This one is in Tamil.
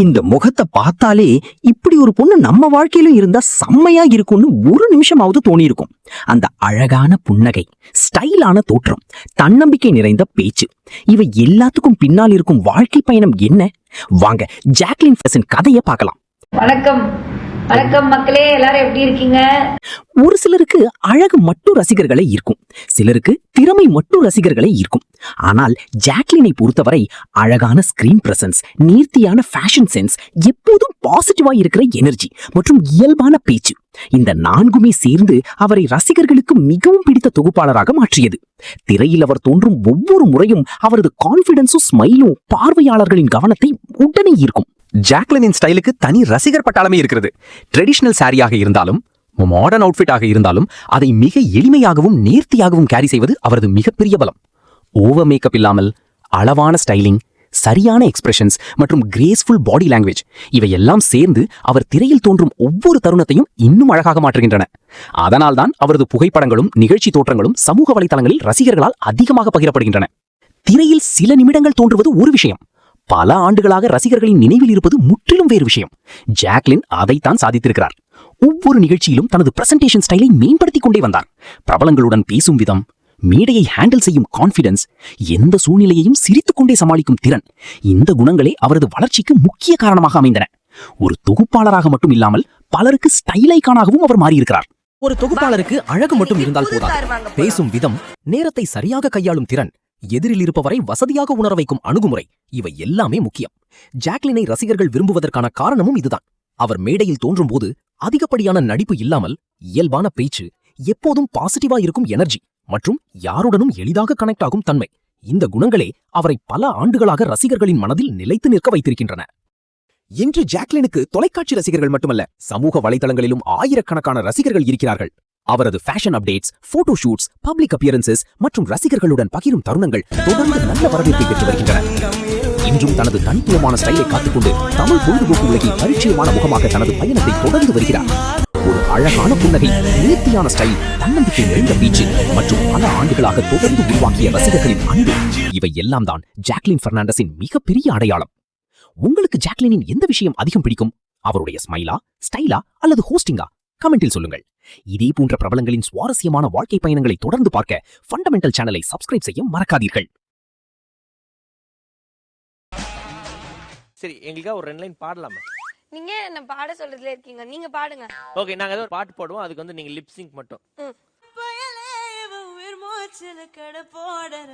இந்த முகத்தை பார்த்தாலே இப்படி ஒரு பொண்ணு நம்ம வாழ்க்கையிலும் இருந்தா செம்மையா இருக்கும்னு ஒரு நிமிஷமாவது தோணி இருக்கும். அந்த அழகான புன்னகை, ஸ்டைலான தோற்றம், தன்னம்பிக்கை நிறைந்த பேச்சு, இவை எல்லாத்துக்கும் பின்னால் இருக்கும் வாழ்க்கை பயணம் என்ன? வாங்க ஜாக்லின் ஃபெர்குசன் கதையை பார்க்கலாம். வணக்கம் வணக்கம் மக்களே, எல்லாரும் எப்படி இருக்கீங்க? ஒரு சிலருக்கு அழகு மட்டும் ரசிகர்களை இருக்கும், சிலருக்கு திறமை மட்டும் ரசிகர்களை இருக்கும். ஆனால் ஜாக்லினை பொறுத்தவரை அழகான ஸ்கிரீன் பிரசன்ஸ், நேர்த்தியான ஃபேஷன் சென்ஸ், எப்போதும் பாசிட்டிவா இருக்கிற எனர்ஜி மற்றும் இயல்பான பேச்சு, இந்த நான்குமே சேர்ந்து அவரை ரசிகர்களுக்கு மிகவும் பிடித்த தொகுப்பாளராக மாற்றியது. திரையில் அவர் தோன்றும் ஒவ்வொரு முறையும் அவரது கான்பிடன்ஸும் ஸ்மைலும் பார்வையாளர்களின் கவனத்தை உடனே ஈர்க்கும். ஜாக்லினின் ஸ்டைலுக்கு தனி ரசிகர் பட்டாளமே இருக்கிறது. ட்ரெடிஷனல் சாரியாக இருந்தாலும் மாடர்ன் அவுட்ஃபிட்டாக இருந்தாலும் அதை மிக எளிமையாகவும் நேர்த்தியாகவும் கேரி செய்வது அவரது மிகப்பெரிய பலம். ஓவர் மேக்கப் இல்லாமல் அளவான ஸ்டைலிங், சரியான எக்ஸ்பிரஷன்ஸ் மற்றும் கிரேஸ்ஃபுல் பாடி லாங்குவேஜ், இவையெல்லாம் சேர்ந்து அவர் திரையில் தோன்றும் ஒவ்வொரு தருணத்தையும் இன்னும் அழகாக மாற்றுகின்றன. அதனால்தான் அவரது புகைப்படங்களும் நிகழ்ச்சி தோற்றங்களும் சமூக வலைதளங்களில் ரசிகர்களால் அதிகமாக பகிரப்படுகின்றன. திரையில் சில நிமிடங்கள் தோன்றுவது ஒரு விஷயம், பல ஆண்டுகளாக ரசிகர்களின் நினைவில் இருப்பது முற்றிலும் வேறு விஷயம். ஜாக்லின் அதைத்தான் சாதித்திருக்கிறார். ஒவ்வொரு நிகழ்ச்சியிலும் தனது பிரசன்டேஷன் ஸ்டைலை மேம்படுத்திக் கொண்டே வந்தார். பிரபலங்களுடன் பேசும் விதம், மேடையை ஹேண்டில் செய்யும் கான்பிடன்ஸ், எந்த சூழ்நிலையையும் சிரித்துக்கொண்டே சமாளிக்கும் திறன், இந்த குணங்களே அவரது வளர்ச்சிக்கு முக்கிய காரணமாக அமைந்தன. ஒரு தொகுப்பாளராக மட்டும் இல்லாமல் பலருக்கு ஸ்டைல் ஐகானாகவும் அவர் மாறியிருக்கிறார். ஒரு தொகுப்பாளருக்கு அழகு மட்டும் இருந்தால் போதாது. பேசும் விதம், நேரத்தை சரியாக கையாளும் திறன், எதிரில் இருப்பவரை வசதியாக உணர வைக்கும் அணுகுமுறை, இவை எல்லாமே முக்கியம். ஜாக்லினை ரசிகர்கள் விரும்புவதற்கான காரணமும் இதுதான். அவர் மேடையில் தோன்றும் போது அதிகப்படியான நடிப்பு இல்லாமல் இயல்பான பேச்சு, எப்போதும் பாசிட்டிவா இருக்கும் எனர்ஜி மற்றும் யாருடனும் எளிதாக கனெக்ட் ஆகும் தன்மை, இந்த குணங்களே அவரை பல ஆண்டுகளாக ரசிகர்களின் மனதில் நிலைத்து நிற்க வைத்திருக்கின்றன. இன்று ஜாக்லினுக்கு தொலைக்காட்சி ரசிகர்கள் மட்டுமல்ல, சமூக வலைதளங்களிலும் ஆயிரக்கணக்கான ரசிகர்கள் இருக்கிறார்கள். அவரது fashion updates, photo shoots, public appearances மற்றும் ரசிகர்களுடன் பகிரும் தருணங்கள் தொடர்ந்து நல்ல வரவேற்பை பெற்று வருகின்றன. இன்றும் தனது தனித்துவமான ஸ்டைலை காத்துக்கொண்டு தமிழ் பொழுதுபோக்கு உலகில் பரிச்சயமான முகமாக தனது பயணத்தை தொடர்ந்து வருகிறார். ஒரு அழகான புன்னகை, நேர்த்தியான ஸ்டைல், தன்னம்பிக்கை நிறைந்த பேச்சு மற்றும் பல ஆண்டுகளாக தொடர்ந்து உருவாக்கிய ரசிகர்களின் அன்பு, இவை எல்லாம் தான் ஜாக்லின் பெர்னாண்டஸின் மிகப்பெரிய அடையாளம். உங்களுக்கு ஜாக்லினின் எந்த விஷயம் அதிகம் பிடிக்கும்? அவருடைய ஸ்மைலா, ஸ்டைலா அல்லது ஹோஸ்டிங்கா? கமெண்டில் சொல்லுங்கள். இதே போன்ற பிரபலங்களின் சுவாரஸ்யமான வாழ்க்கை பயணங்களை தொடர்ந்து பார்க்க ஃபண்டமெண்டல் சேனலை சப்ஸ்கிரைப் செய்ய மறக்காதீர்கள். சரி, எங்களுக்கா ஒரு 2 லைன் பாடலாமா? நீங்க என்ன பாட சொல்றதுல இருக்கீங்க, நீங்க பாடுங்க. ஓகே, நாங்க ஏதோ ஒரு பாட்டு போடுவோம், அதுக்கு வந்து நீங்க லிப் சிங்க் மட்டும். உயிர் மூச்சில் கடை போடுற